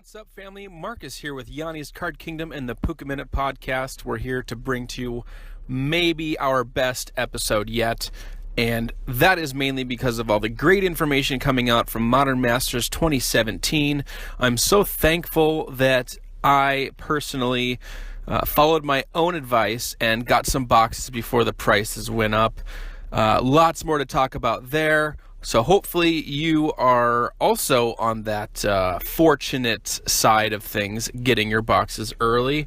What's up, family? Marcus here with Yanni's Card Kingdom and the Puka Minute Podcast. We're here to bring to you maybe our best episode yet, and that is mainly because of all the great information coming out from Modern Masters 2017. I'm so thankful that I personally followed my own advice and got some boxes before the prices went up. Lots more to talk about there. So hopefully you are also on that fortunate side of things, getting your boxes early.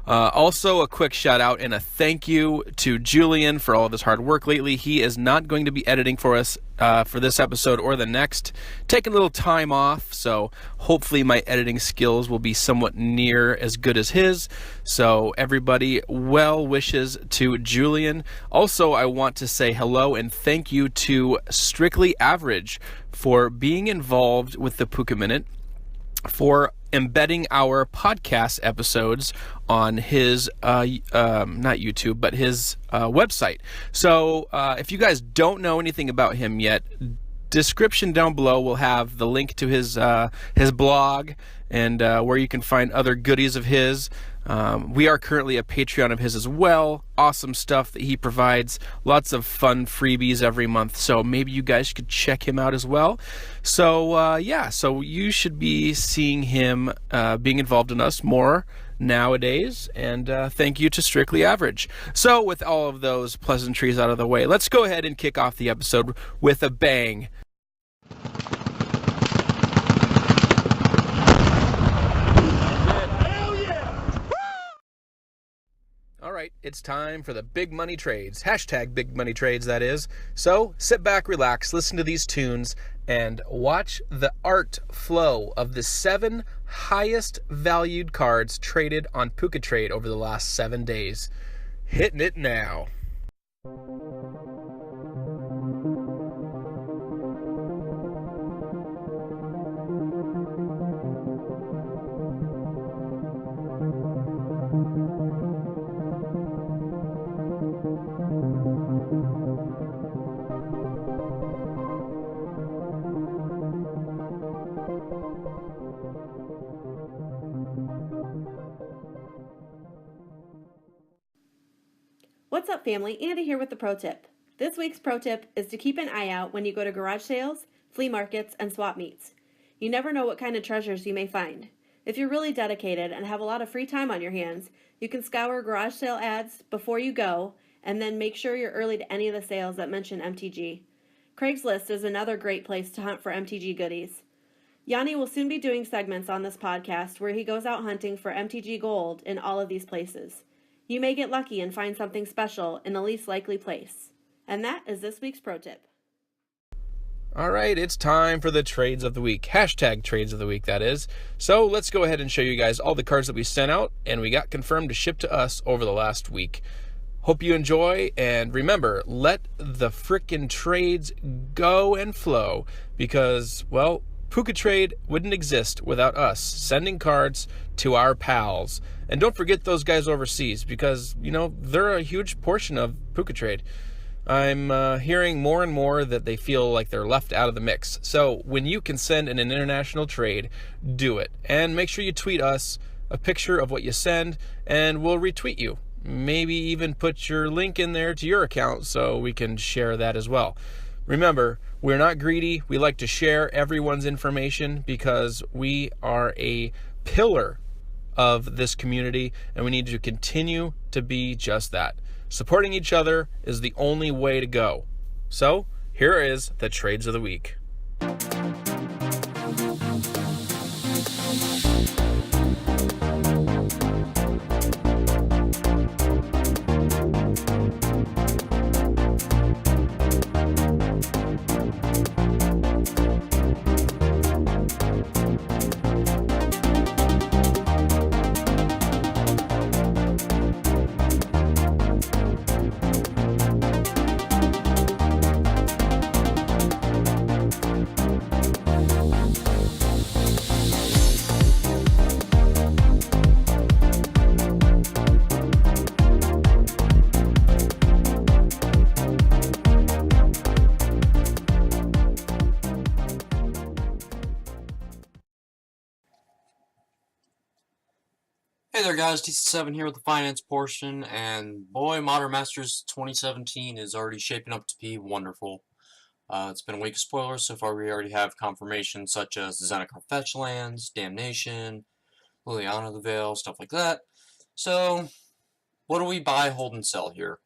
Also, a quick shout out and a thank you to Julian for all of his hard work lately. He is not going to be editing for us for this episode or the next. Taking a little time off, so hopefully my editing skills will be somewhat near as good as his. So everybody, well wishes to Julian. Also, I want to say hello and thank you to Strictly Average for being involved with the Puka Minute, for embedding our podcast episodes on his, not YouTube, but his website. So if you guys don't know anything about him yet, description down below will have the link to his blog and where you can find other goodies of his. We are currently a Patreon of his as well. Awesome stuff that he provides. Lots of fun freebies every month. So maybe you guys could check him out as well. So so you should be seeing him being involved in us more nowadays. And thank you to Strictly Average. So with all of those pleasantries out of the way, let's go ahead and kick off the episode with a bang. All right, it's time for the big money trades. Hashtag big money trades, that is. So sit back, relax, listen to these tunes, and watch the art flow of the 7 highest valued cards traded on PukaTrade over the last 7 days. Hitting it now. What's up, family? Andy here with the pro tip. This week's pro tip is to keep an eye out when you go to garage sales, flea markets, and swap meets. You never know what kind of treasures you may find. If you're really dedicated and have a lot of free time on your hands, you can scour garage sale ads before you go and then make sure you're early to any of the sales that mention MTG. Craigslist is another great place to hunt for MTG goodies. Yanni will soon be doing segments on this podcast where he goes out hunting for MTG gold in all of these places. You may get lucky and find something special in the least likely place. And that is this week's pro tip. All right, it's time for the trades of the week. Hashtag trades of the week, that is. So let's go ahead and show you guys all the cards that we sent out and we got confirmed to ship to us over the last week. Hope you enjoy, and remember, let the frickin' trades go and flow because, well, PukaTrade wouldn't exist without us sending cards to our pals. And don't forget those guys overseas because, they're a huge portion of PukaTrade. I'm hearing more and more that they feel like they're left out of the mix. So when you can send an international trade, do it. And make sure you tweet us a picture of what you send and we'll retweet you. Maybe even put your link in there to your account so we can share that as well. Remember, we're not greedy. We like to share everyone's information because we are a pillar of this community and we need to continue to be just that. Supporting each other is the only way to go. So, here is the trades of the week. Hey there guys, DC7 here with the finance portion, and boy, Modern Masters 2017 is already shaping up to be wonderful. It's been a week of spoilers. So far we already have confirmation such as the Zendikar Fetchlands, Damnation, Liliana the Veil, stuff like that. So, what do we buy, hold, and sell here?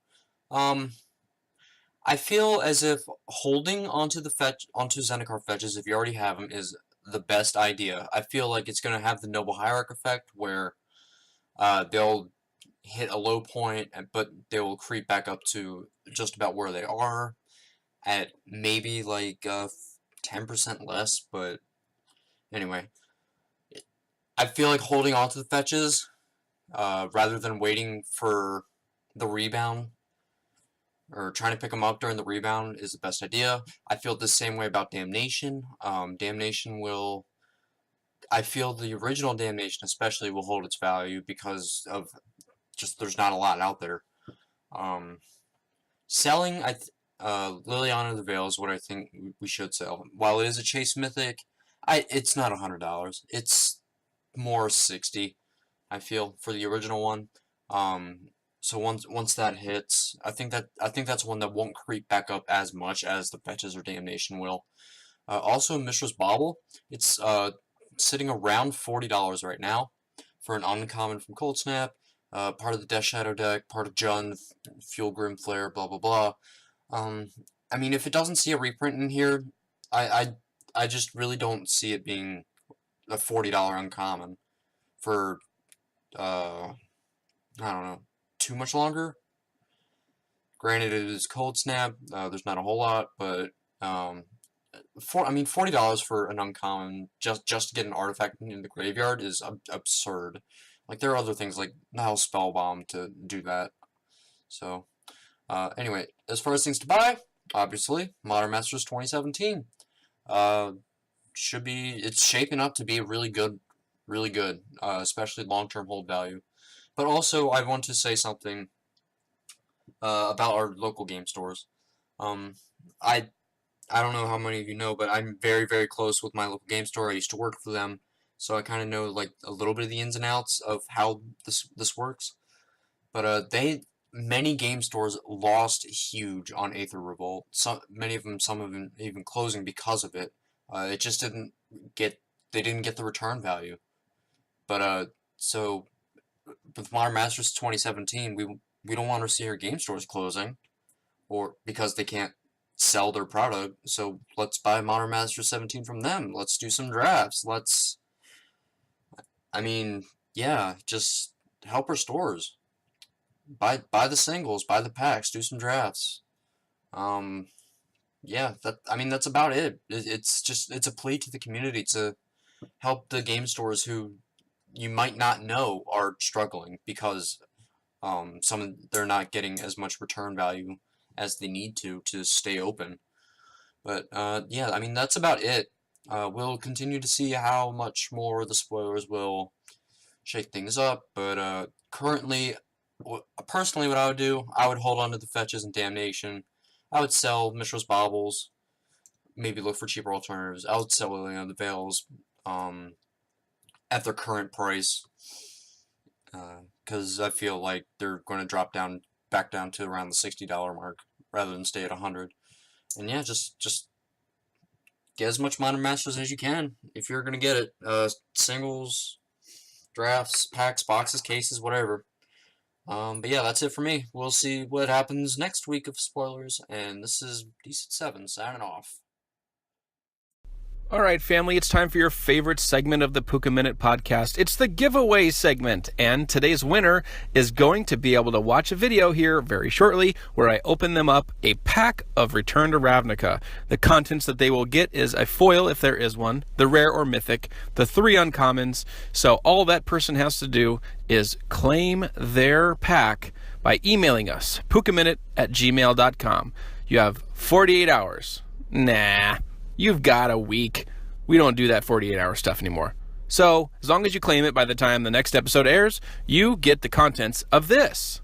I feel as if holding onto Zendikar Fetches, if you already have them, is the best idea. I feel like it's going to have the Noble Hierarch effect, where they'll hit a low point, but they will creep back up to just about where they are at maybe like 10% less, but anyway. I feel like holding on to the fetches rather than waiting for the rebound or trying to pick them up during the rebound is the best idea. I feel the same way about Damnation. Damnation will... I feel the original Damnation especially will hold its value because of just there's not a lot out there. Selling, Liliana the Veil is what I think we should sell. While it is a Chase Mythic, it's not $100. It's more $60, I feel, for the original one. So once that hits, I think that's one that won't creep back up as much as the Fetches or Damnation will. Also, Mishra's Bauble, it's sitting around $40 right now for an uncommon from Cold Snap, part of the Death Shadow deck, part of Jund, Fuel Grim Flare, blah blah blah. I mean, if it doesn't see a reprint in here, I just really don't see it being a $40 uncommon for I don't know, too much longer. Granted, it is Cold Snap. There's not a whole lot, but $40 for an uncommon just to get an artifact in the graveyard is absurd. Like, there are other things like Nihil Spellbomb to do that. So, anyway, as far as things to buy, obviously, Modern Masters 2017. It's shaping up to be really good, especially long-term hold value. But also, I want to say something about our local game stores. I don't know how many of you know, but I'm very, very close with my local game store. I used to work for them, so I kind of know like a little bit of the ins and outs of how this works. But many game stores lost huge on Aether Revolt. Some of them even closing because of it. It just they didn't get the return value. But so with Modern Masters 2017, we don't want to see our game stores closing, or because they can't sell their product. So let's buy Modern Masters 17 from them. Let's do some drafts. Just help our stores. Buy the singles, buy the packs, do some drafts. That's about it. It's a plea to the community to help the game stores who you might not know are struggling because they're not getting as much return value as they need to stay open. But that's about it. We'll continue to see how much more the spoilers will shake things up, but currently, personally, what I would do, I would hold on to the Fetches and Damnation. I would sell Mishra's Baubles, maybe look for cheaper alternatives. I would sell the Veils at their current price, because I feel like they're going to drop back down to around the $60 mark rather than stay at $100. And yeah, just get as much Modern Masters as you can if you're going to get it. Singles, drafts, packs, boxes, cases, whatever. But yeah, that's it for me. We'll see what happens next week of spoilers, and this is DC7 signing off. All right, family, it's time for your favorite segment of the Puka Minute podcast. It's the giveaway segment, and today's winner is going to be able to watch a video here very shortly where I open them up a pack of Return to Ravnica. The contents that they will get is a foil, if there is one, the rare or mythic, the 3 uncommons. So all that person has to do is claim their pack by emailing us, pukaminute@gmail.com. You have 48 hours. Nah. You've got a week. We don't do that 48-hour stuff anymore. So, as long as you claim it by the time the next episode airs, you get the contents of this.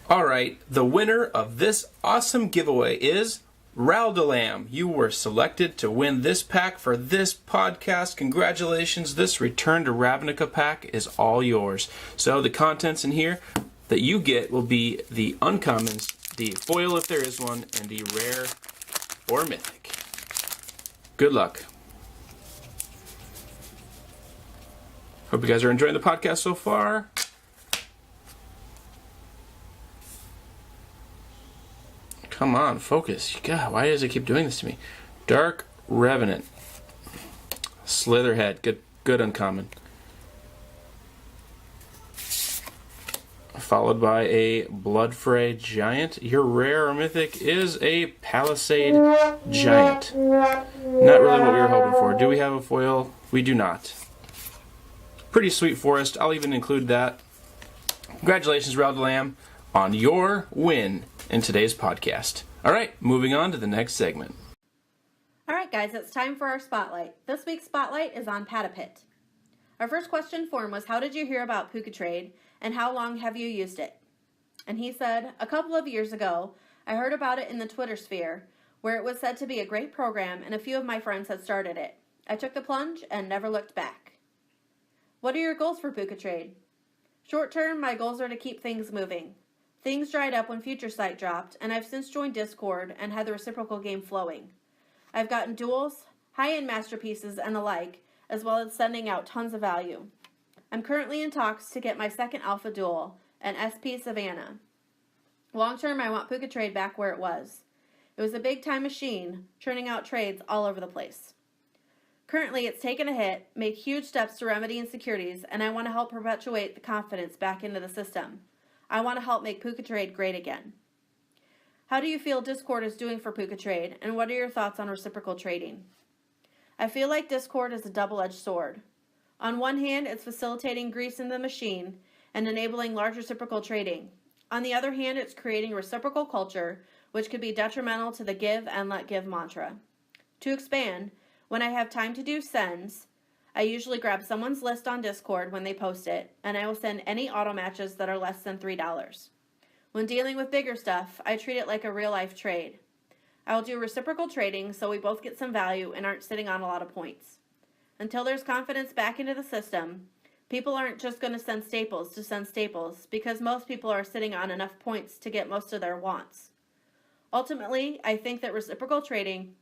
All right, the winner of this awesome giveaway is Raldalam, you were selected to win this pack for this podcast. Congratulations. This Return to Ravnica pack is all yours. So the contents in here that you get will be the uncommons, the foil if there is one, and the rare or mythic. Good luck. Hope you guys are enjoying the podcast so far. Come on, focus. God, why does it keep doing this to me? Dark Revenant. Slitherhead. Good uncommon. Followed by a Bloodfray Giant. Your rare or mythic is a Palisade Giant. Not really what we were hoping for. Do we have a foil? We do not. Pretty sweet forest. I'll even include that. Congratulations, Raldalam, on your win in today's podcast. All right, moving on to the next segment. All right, guys, it's time for our spotlight. This week's spotlight is on Patapit. Our first question for him was, how did you hear about PucaTrade, and how long have you used it? And he said, a couple of years ago, I heard about it in the Twitter sphere, where it was said to be a great program, and a few of my friends had started it. I took the plunge and never looked back. What are your goals for PucaTrade? Short term, my goals are to keep things moving. Things dried up when Future Sight dropped, and I've since joined Discord and had the reciprocal game flowing. I've gotten duels, high-end masterpieces, and the like, as well as sending out tons of value. I'm currently in talks to get my second alpha duel, an SP Savannah. Long term, I want PucaTrade back where it was. It was a big-time machine, churning out trades all over the place. Currently, it's taken a hit, made huge steps to remedy insecurities, and I want to help perpetuate the confidence back into the system. I want to help make PucaTrade great again. How do you feel Discord is doing for PucaTrade, and what are your thoughts on reciprocal trading? I feel like Discord is a double-edged sword. On one hand, it's facilitating grease in the machine and enabling large reciprocal trading. On the other hand, it's creating reciprocal culture, which could be detrimental to the give and let give mantra. To expand, when I have time to do sends, I usually grab someone's list on Discord when they post it, and I will send any auto matches that are less than $3. When dealing with bigger stuff, I treat it like a real-life trade. I will do reciprocal trading so we both get some value and aren't sitting on a lot of points. Until there's confidence back into the system, people aren't just going to send staples to send staples because most people are sitting on enough points to get most of their wants. Ultimately, I think that reciprocal trading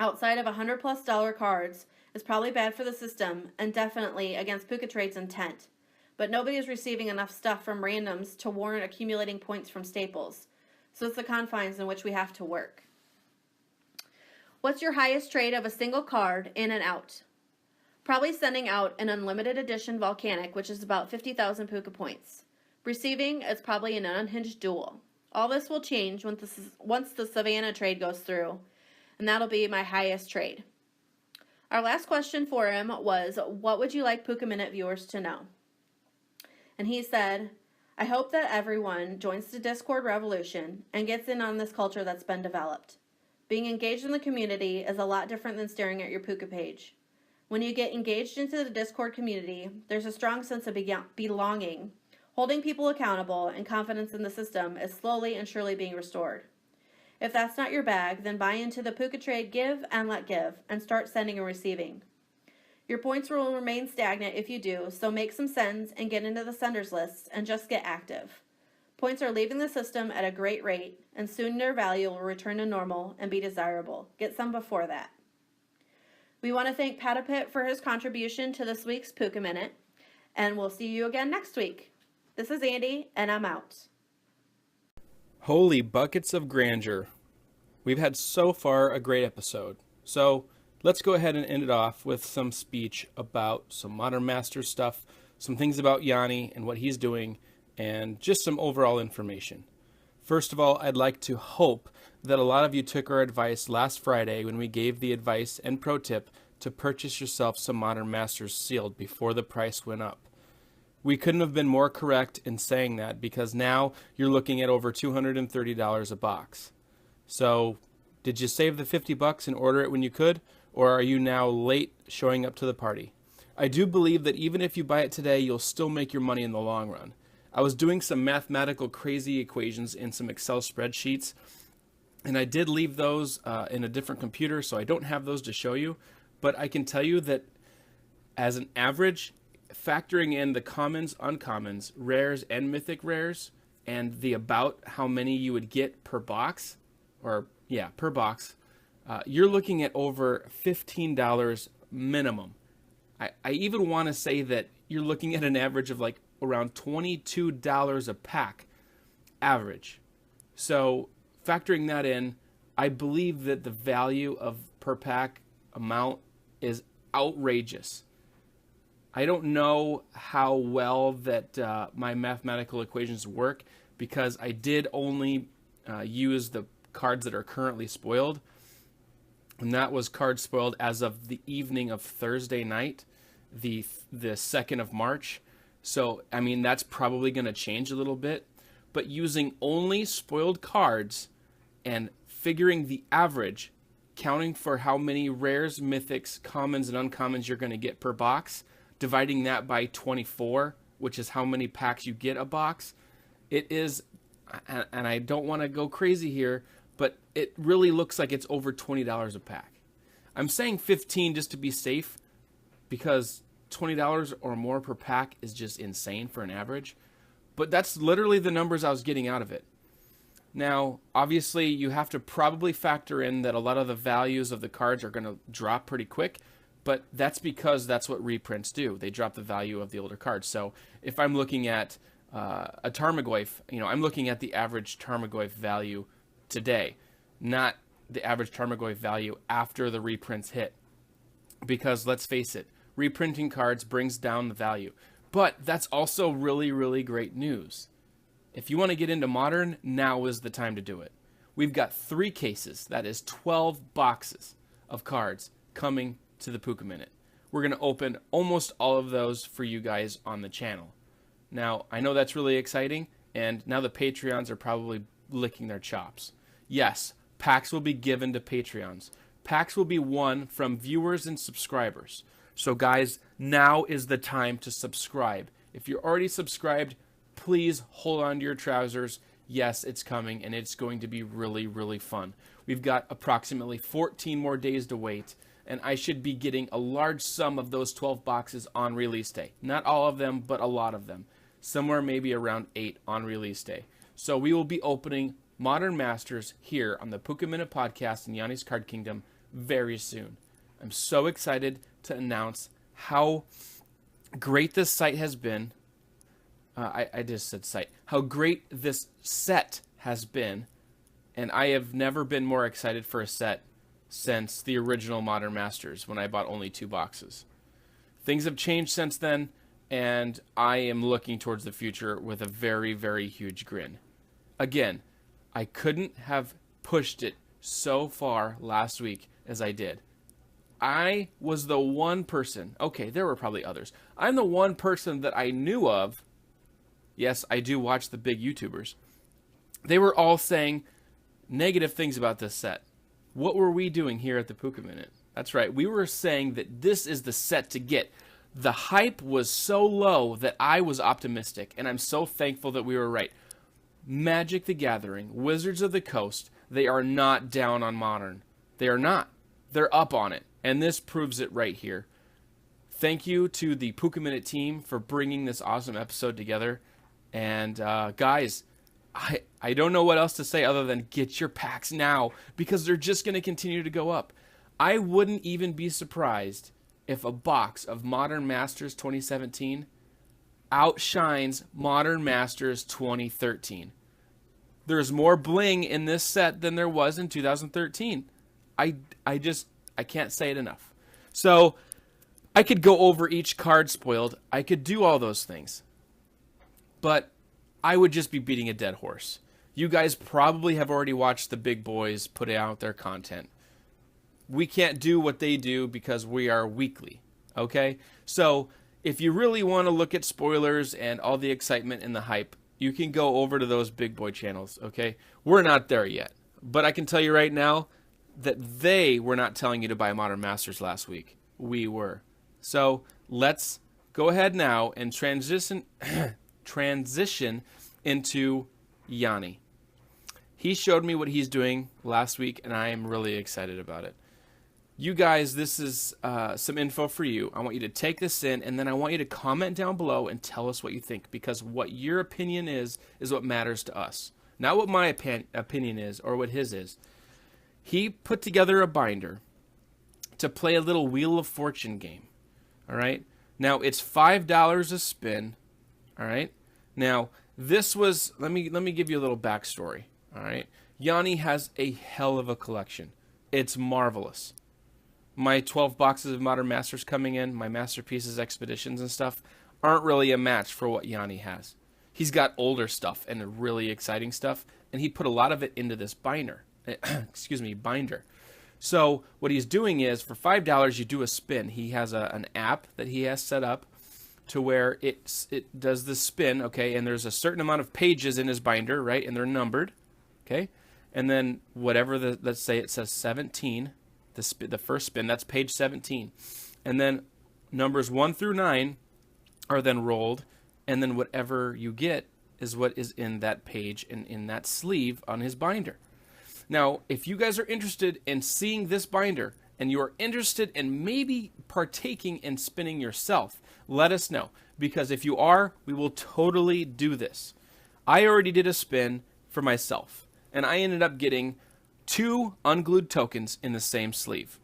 outside of $100+ cards is probably bad for the system and definitely against PucaTrade's intent, but nobody is receiving enough stuff from randoms to warrant accumulating points from staples, so it's the confines in which we have to work. What's your highest trade of a single card in and out? Probably sending out an unlimited edition Volcanic, which is about 50,000 Puca points. Receiving is probably an unhinged duel. All this will change once the Savannah trade goes through, and that'll be my highest trade. Our last question for him was, what would you like Puca Minute viewers to know? And he said, I hope that everyone joins the Discord revolution and gets in on this culture that's been developed. Being engaged in the community is a lot different than staring at your Puca page. When you get engaged into the Discord community, there's a strong sense of belonging, holding people accountable, and confidence in the system is slowly and surely being restored. If that's not your bag, then buy into the PucaTrade give and let give, and start sending and receiving. Your points will remain stagnant if you do, so make some sends and get into the senders lists and just get active. Points are leaving the system at a great rate, and soon their value will return to normal and be desirable. Get some before that. We want to thank Patapit for his contribution to this week's Puca Minute, and we'll see you again next week. This is Andy, and I'm out. Holy buckets of grandeur. We've had so far a great episode. So let's go ahead and end it off with some speech about some Modern Masters stuff, some things about Yanni and what he's doing, and just some overall information. First of all, I'd like to hope that a lot of you took our advice last Friday when we gave the advice and pro tip to purchase yourself some Modern Masters sealed before the price went up. We couldn't have been more correct in saying that because now you're looking at over $230 a box. So, did you save the $50 and order it when you could, or are you now late showing up to the party? I do believe that even if you buy it today, you'll still make your money in the long run. I was doing some mathematical crazy equations in some Excel spreadsheets, And I did leave those in a different computer, so I don't have those to show you. But I can tell you that as an average, factoring in the commons, uncommons, rares, and mythic rares, and the about how many you would get per box, per box, you're looking at over $15 minimum. I even want to say that you're looking at an average of like around $22 a pack average. So factoring that in, I believe that the value of per pack amount is outrageous. I don't know how well that my mathematical equations work because I did only use the cards that are currently spoiled. And that was cards spoiled as of the evening of Thursday night, the 2nd of March. So, I mean, that's probably going to change a little bit. But using only spoiled cards and figuring the average, counting for how many rares, mythics, commons, and uncommons you're going to get per box, dividing that by 24, which is how many packs you get a box, it is, and I don't want to go crazy here, but it really looks like it's over $20 a pack. I'm saying 15 just to be safe because $20 or more per pack is just insane for an average. But that's literally the numbers I was getting out of it. Now, obviously, you have to probably factor in that a lot of the values of the cards are going to drop pretty quick, but that's because that's what reprints do. They drop the value of the older cards. So if I'm looking at a Tarmogoyf, I'm looking at the average Tarmogoyf value today, not the average Tarmogoyf value after the reprints hit. Because let's face it, reprinting cards brings down the value. But that's also really, really great news. If you want to get into Modern, now is the time to do it. We've got 3 cases, that is 12 boxes of cards coming to the Puka Minute. We're going to open almost all of those for you guys on the channel. Now, I know that's really exciting, and now the Patreons are probably licking their chops. Yes, packs will be given to Patreons. Packs will be won from viewers and subscribers. So guys, now is the time to subscribe. If you're already subscribed, please hold on to your trousers. Yes, it's coming, and it's going to be really, really fun. We've got approximately 14 more days to wait, and I should be getting a large sum of those 12 boxes on release day. Not all of them, but a lot of them. Somewhere maybe around 8 on release day. So we will be opening Modern Masters here on the Puka Minute Podcast in Yanni's Card Kingdom very soon. I'm so excited to announce how great this site has been. I just said site. How great this set has been. And I have never been more excited for a set since the original Modern Masters when I bought only 2 boxes. Things have changed since then, and I am looking towards the future with a very, very huge grin. Again, I couldn't have pushed it so far last week as I did. I was the one person, okay, there were probably others. I'm the one person that I knew of. Yes, I do watch the big YouTubers. They were all saying negative things about this set. What were we doing here at the Puka Minute? That's right, we were saying that this is the set to get. The hype was so low that I was optimistic, and I'm so thankful that we were right. Magic the Gathering, Wizards of the Coast, they are not down on Modern. They are not. They're up on it, and this proves it right here. Thank you to the Puka Minute team for bringing this awesome episode together. And guys, I don't know what else to say other than get your packs now, because they're just going to continue to go up. I wouldn't even be surprised if a box of Modern Masters 2017 outshines Modern Masters 2013. There's more bling in this set than there was in 2013. I can't say it enough. So I could go over each card spoiled. I could do all those things. But I would just be beating a dead horse. You guys probably have already watched the big boys put out their content. We can't do what they do because we are weekly, okay? So if you really want to look at spoilers and all the excitement and the hype, you can go over to those big boy channels, okay? We're not there yet. But I can tell you right now that they were not telling you to buy Modern Masters last week. We were. So let's go ahead now and transition into Yanni. He showed me what he's doing last week, and I am really excited about it. You guys, this is some info for you. I want you to take this in, and then I want you to comment down below and tell us what you think, because what your opinion is what matters to us. Not what my opinion is or what his is. He put together a binder to play a little Wheel of Fortune game. All right? Now, it's $5 a spin. All right? Now, this was, let me give you a little backstory. All right? Yanni has a hell of a collection. It's marvelous. My 12 boxes of Modern Masters coming in, my Masterpieces, Expeditions, and stuff, aren't really a match for what Yanni has. He's got older stuff and really exciting stuff, and he put a lot of it into this binder. Binder. So what he's doing is, for $5, you do a spin. He has an app that he has set up to where it does the spin, okay, and there's a certain amount of pages in his binder, right, and they're numbered, okay, and then whatever, let's say it says 17, the first spin, that's page 17, and then numbers 1 through 9 are then rolled, and then whatever you get is what is in that page and in that sleeve on his binder. Now, if you guys are interested in seeing this binder and you are interested in maybe partaking in spinning yourself, let us know. Because if you are, we will totally do this. I already did a spin for myself, and I ended up getting 2 unglued tokens in the same sleeve.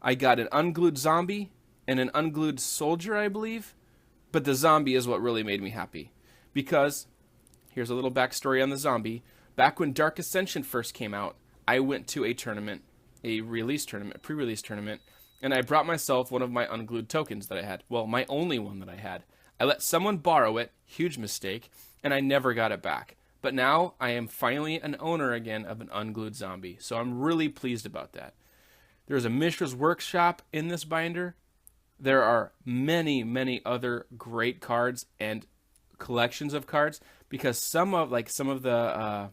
I got an unglued zombie and an unglued soldier, I believe. But the zombie is what really made me happy. Because, here's a little backstory on the zombie. Back when Dark Ascension first came out, I went to a tournament, a pre-release tournament, and I brought myself one of my unglued tokens that I had. Well, my only one that I had. I let someone borrow it, huge mistake, and I never got it back. But now I am finally an owner again of an unglued zombie, so I'm really pleased about that. There's a Mishra's Workshop in this binder. There are many, many other great cards and collections of cards, because some of the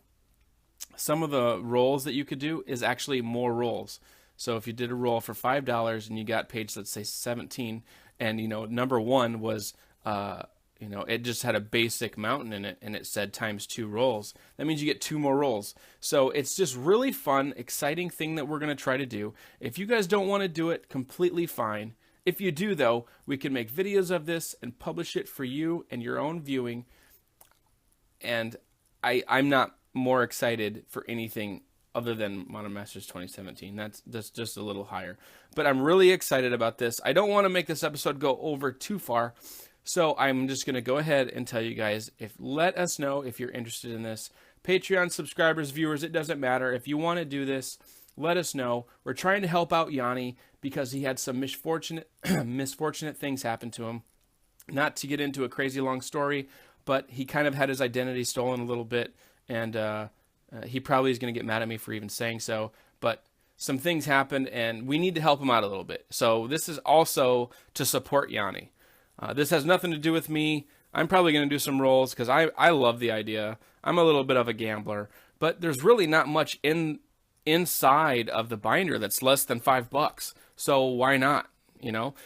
rolls that you could do is actually more rolls. So if you did a roll for $5 and you got page, let's say 17, and number 1 was it just had a basic mountain in it and it said times 2 rolls, that means you get 2 more rolls. So it's just really fun, exciting thing that we're going to try to do. If you guys don't want to do it, completely fine. If you do, though, we can make videos of this and publish it for you and your own viewing. And I'm not more excited for anything other than Modern Masters 2017. That's just a little higher. But I'm really excited about this. I don't want to make this episode go over too far, so I'm just going to go ahead and tell you guys, let us know if you're interested in this. Patreon subscribers, viewers, it doesn't matter. If you want to do this, let us know. We're trying to help out Yanni because he had some misfortunate things happen to him. Not to get into a crazy long story, but he kind of had his identity stolen a little bit, and he probably is going to get mad at me for even saying so, but some things happened, and we need to help him out a little bit. So this is also to support Yanni. This has nothing to do with me. I'm probably going to do some rolls because I love the idea. I'm a little bit of a gambler, but there's really not much inside of the binder that's less than $5. So why not?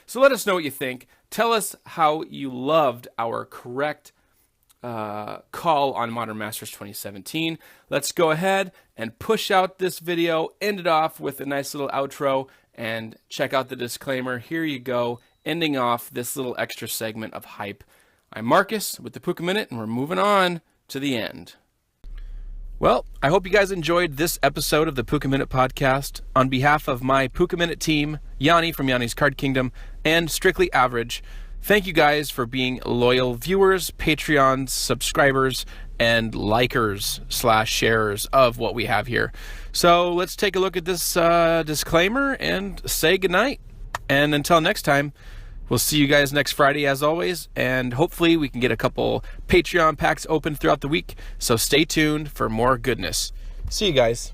So let us know what you think. Tell us how you loved our correct call on Modern Masters 2017. Let's go ahead and push out this video, end it off with a nice little outro, and check out the disclaimer. Here you go, ending off this little extra segment of hype. I'm Marcus with the Puka Minute, and we're moving on to the end. Well, I hope you guys enjoyed this episode of the Puka Minute podcast. On behalf of my Puka Minute team, Yanni from Yanni's Card Kingdom, and Strictly Average, thank you guys for being loyal viewers, Patreons, subscribers, and likers/sharers of what we have here. So let's take a look at this disclaimer and say goodnight. And until next time, we'll see you guys next Friday as always, and hopefully we can get a couple Patreon packs open throughout the week. So stay tuned for more goodness. See you guys.